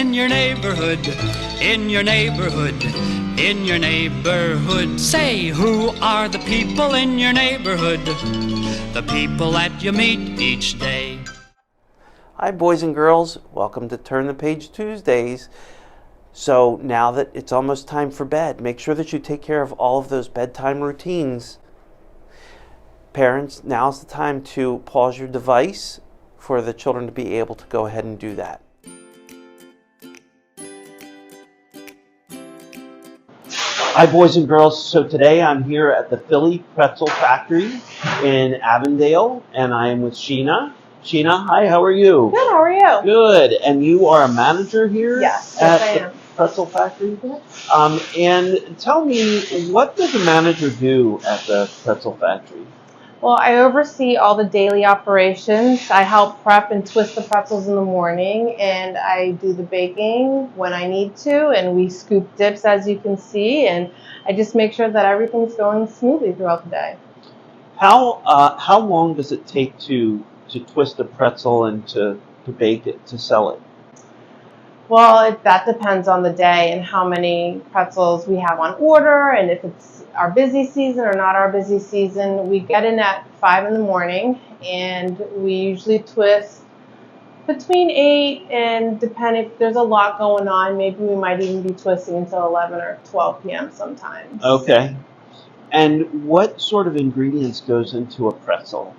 in your neighborhood, in your neighborhood, in your neighborhood. Say, who are the people in your neighborhood? The people that you meet each day. Hi boys and girls, welcome to Turn the Page Tuesdays. So now that it's almost time for bed, make sure that you take care of all of those bedtime routines. Parents, now's the time to pause your device for the children to be able to go ahead and do that. Hi boys and girls, so today I'm here at the Philly Pretzel Factory in Avondale and I am with Sheena. Sheena, hi, how are you? Good, how are you? Good, and you are a manager here Yes, at I am. the Pretzel Factory? And tell me, what does a manager do at the Pretzel Factory? Well, I oversee all the daily operations. I help prep and twist the pretzels in the morning, and I do the baking when I need to, and we scoop dips as you can see, and I just make sure that everything's going smoothly throughout the day. How long does it take to twist a pretzel and to bake it, to sell it? Well, that depends on the day and how many pretzels we have on order, and if it's our busy season or not our busy season. We get in at 5 in the morning, and we usually twist between 8 and, depending if there's a lot going on, maybe we might even be twisting until 11 or 12 p.m. sometimes. Okay. And what sort of ingredients goes into a pretzel?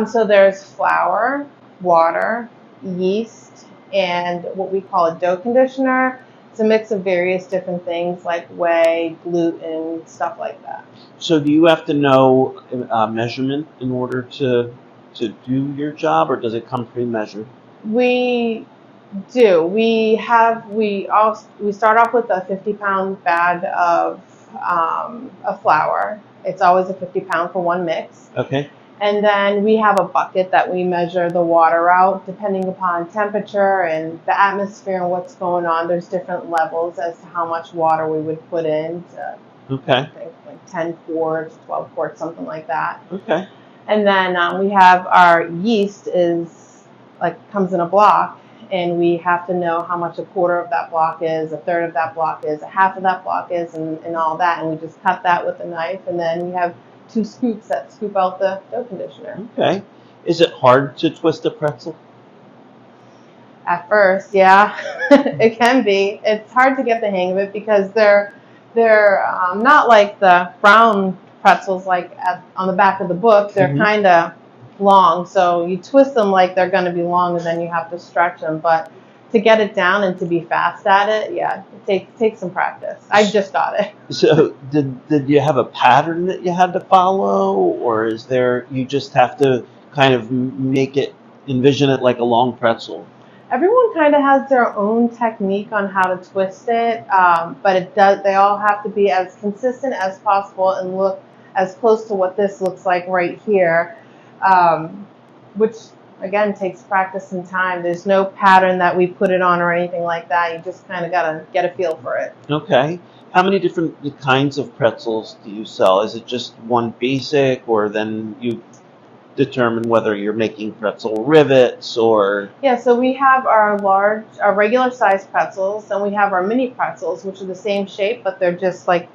So there's flour, water, yeast, and what we call a dough conditioner. It's a mix of various different things like whey, gluten, stuff like that. So do you have to know measurement in order to do your job, or does it come pre-measured? We do. We start off with a 50-pound bag of flour. It's always a 50-pound for one mix. Okay. And then we have a bucket that we measure the water out depending upon temperature and the atmosphere and what's going on. There's different levels as to how much water we would put in. Okay. I think like 10 quarts, 12 quarts, something like that. Okay. And then we have our yeast comes in a block, and we have to know how much a quarter of that block is, a third of that block is, a half of that block is, and all that. And we just cut that with a knife, and then we have 2 scoops that scoop out the dough conditioner. Okay. Is it hard to twist a pretzel? At first, yeah, it can be. It's hard to get the hang of it because they're not like the brown pretzels on the back of the book. They're kind of long, so you twist them like they're going to be long, and then you have to stretch them. But to get it down and to be fast at it, yeah, it takes some practice. I just got it. So did you have a pattern that you had to follow, or is there, you just have to kind of envision it like a long pretzel? Everyone kind of has their own technique on how to twist it, but they all have to be as consistent as possible and look as close to what this looks like right here, which again takes practice and time. There's no pattern that we put it on or anything like that. You just kind of got to get a feel for it. Okay. How many different kinds of pretzels do you sell? Is it just one basic, or then you determine whether you're making pretzel rivets or? Yeah, so we have our regular size pretzels, and we have our mini pretzels, which are the same shape, but they're just like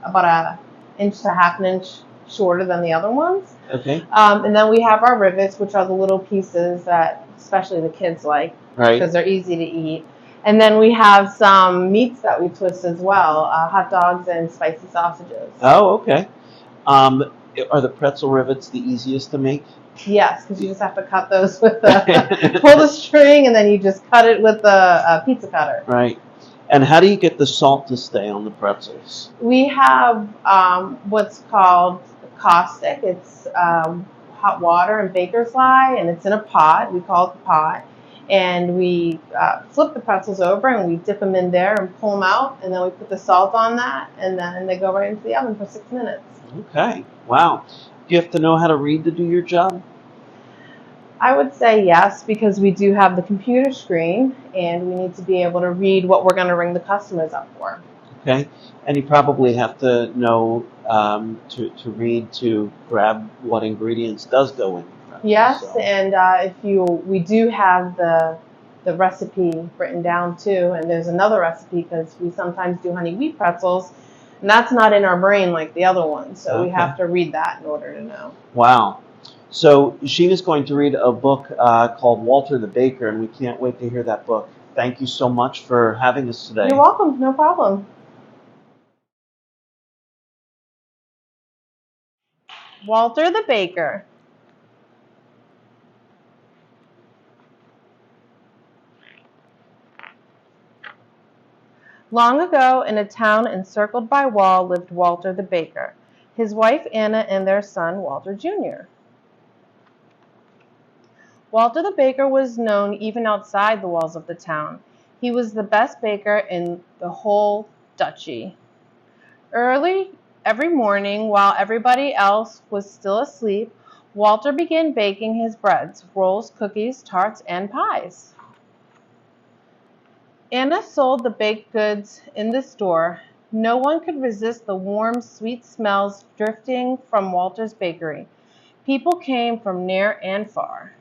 about an inch to half an inch shorter than the other ones. Okay. And then we have our rivets, which are the little pieces that especially the kids like, right, because they're easy to eat. And then we have some meats that we twist as well, hot dogs and spicy sausages. Oh, okay. Are the pretzel rivets the easiest to make? Yes, because you just have to cut those with pull the string, and then you just cut it with a pizza cutter. Right. And how do you get the salt to stay on the pretzels? We have what's called caustic. It's hot water and baker's lye, and it's in a pot. We call it the pot. And we flip the pretzels over, and we dip them in there and pull them out, and then we put the salt on that, and then they go right into the oven for 6 minutes. Okay. Wow. Do you have to know how to read to do your job? I would say yes, because we do have the computer screen, and we need to be able to read what we're going to ring the customers up for. Okay. And you probably have to know to read to grab what ingredients does go in. Yes, so. And we do have the the recipe written down too. And there's another recipe because we sometimes do honey wheat pretzels, and that's not in our brain like the other one. So we have to read that in order to know. Wow. So Sheena's going to read a book called Walter the Baker, and we can't wait to hear that book. Thank you so much for having us today. You're welcome. No problem. Walter the Baker. Long ago, in a town encircled by wall, lived Walter the Baker, his wife Anna, and their son Walter Jr. Walter the Baker was known even outside the walls of the town. He was the best baker in the whole duchy. Early every morning, while everybody else was still asleep, Walter began baking his breads, rolls, cookies, tarts, and pies. Anna sold the baked goods in the store. No one could resist the warm, sweet smells drifting from Walter's bakery. People came from near and far.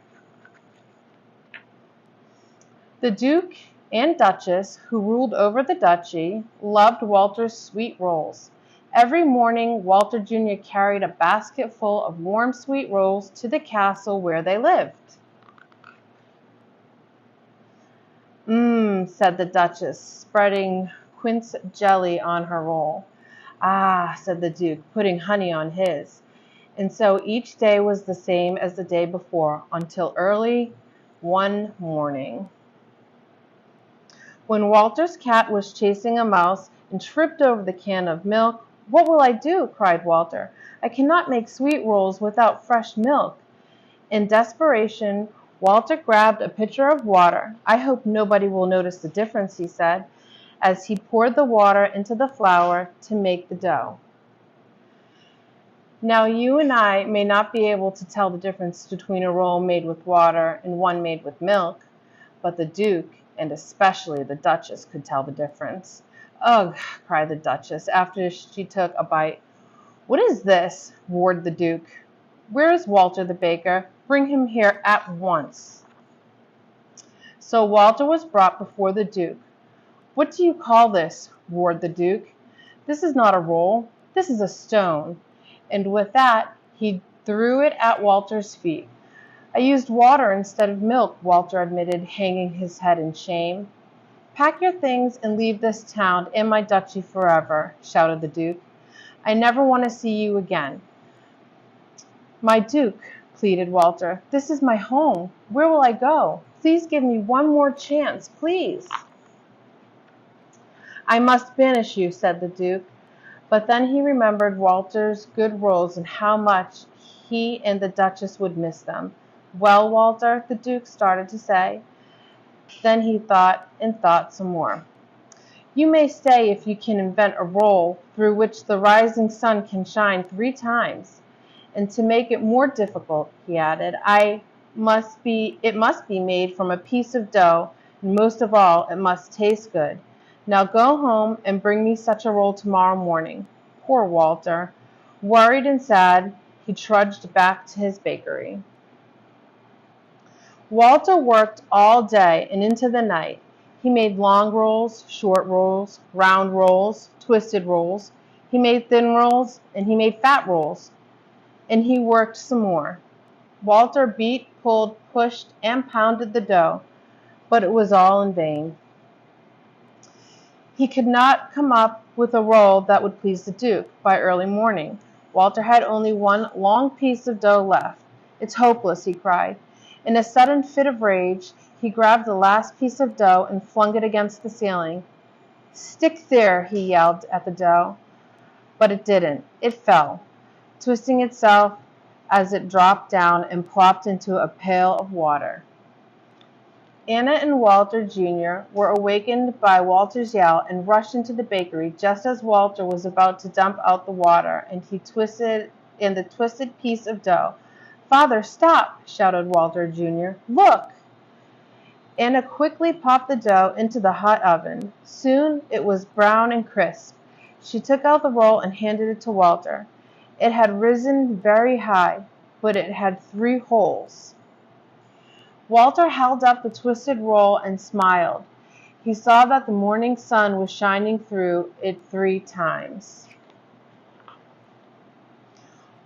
The Duke and Duchess, who ruled over the duchy, loved Walter's sweet rolls. Every morning, Walter Jr. carried a basket full of warm, sweet rolls to the castle where they lived. Mmm, said the Duchess, spreading quince jelly on her roll. Ah, said the Duke, putting honey on his. And so each day was the same as the day before, until early one morning, when Walter's cat was chasing a mouse and tripped over the can of milk. "What will I do?" cried Walter. "I cannot make sweet rolls without fresh milk." In desperation, Walter grabbed a pitcher of water. "I hope nobody will notice the difference," he said, as he poured the water into the flour to make the dough. Now, you and I may not be able to tell the difference between a roll made with water and one made with milk, but the Duke, and especially the Duchess, could tell the difference. "Ugh!" cried the Duchess after she took a bite. "What is this?" roared the Duke. "Where is Walter the Baker? Bring him here at once." So Walter was brought before the Duke. "What do you call this?" roared the Duke. "This is not a roll. This is a stone." And with that, he threw it at Walter's feet. "I used water instead of milk," Walter admitted, hanging his head in shame. "Pack your things and leave this town and my duchy forever," shouted the Duke. "I never want to see you again." "My Duke," pleaded Walter, "this is my home. Where will I go? Please give me one more chance, please." "I must banish you," said the Duke. But then he remembered Walter's good rolls and how much he and the Duchess would miss them. "Well, Walter," the Duke started to say. Then he thought and thought some more. "You may stay if you can invent a roll through which the rising sun can shine 3 times. And to make it more difficult," he added, it must be made from a piece of dough, and most of all, it must taste good. Now go home and bring me such a roll tomorrow morning." Poor Walter! Worried and sad, he trudged back to his bakery. Walter worked all day and into the night. He made long rolls, short rolls, round rolls, twisted rolls. He made thin rolls, and he made fat rolls. And he worked some more. Walter beat, pulled, pushed, and pounded the dough, but it was all in vain. He could not come up with a roll that would please the Duke. By early morning, Walter had only one long piece of dough left. "It's hopeless," he cried. In a sudden fit of rage, he grabbed the last piece of dough and flung it against the ceiling. "Stick there," he yelled at the dough. But it didn't. It fell, twisting itself as it dropped down and plopped into a pail of water. Anna and Walter Jr. were awakened by Walter's yell and rushed into the bakery just as Walter was about to dump out the water and the twisted piece of dough. "Father, stop!" shouted Walter Jr. "Look!" Anna quickly popped the dough into the hot oven. Soon it was brown and crisp. She took out the roll and handed it to Walter. It had risen very high, but it had 3 holes. Walter held up the twisted roll and smiled. He saw that the morning sun was shining through it 3 times.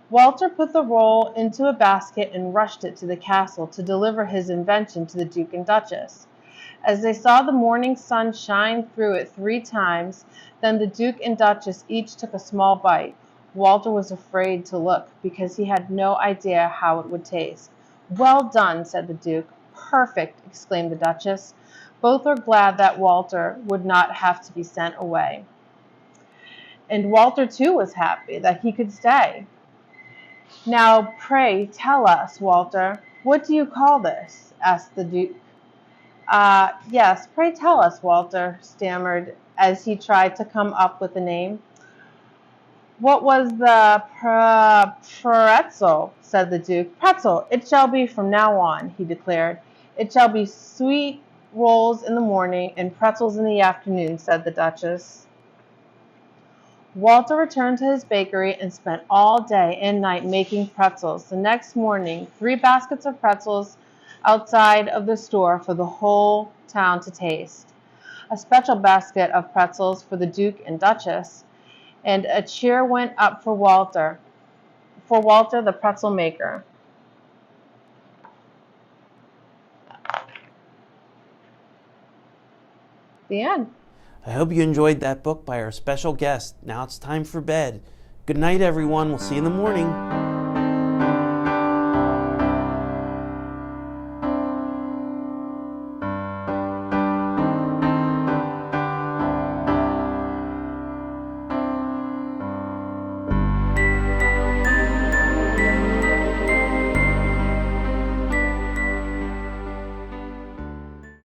Walter put the roll into a basket and rushed it to the castle to deliver his invention to the Duke and Duchess. As they saw the morning sun shine through it 3 times, then the Duke and Duchess each took a small bite. Walter was afraid to look because he had no idea how it would taste. "Well done," said the Duke. "Perfect," exclaimed the Duchess. Both were glad that Walter would not have to be sent away. And Walter too was happy that he could stay. "Now, pray tell us, Walter, what do you call this?" asked the Duke. Yes, pray tell us," Walter stammered as he tried to come up with a name. "What was the pretzel?" said the Duke. "Pretzel, it shall be from now on," he declared. "It shall be sweet rolls in the morning and pretzels in the afternoon," said the Duchess. Walter returned to his bakery and spent all day and night making pretzels. The next morning, 3 baskets of pretzels outside of the store for the whole town to taste, a special basket of pretzels for the Duke and Duchess, and a cheer went up for Walter the pretzel maker. The end. I hope you enjoyed that book by our special guest. Now it's time for bed. Good night, everyone. We'll see you in the morning.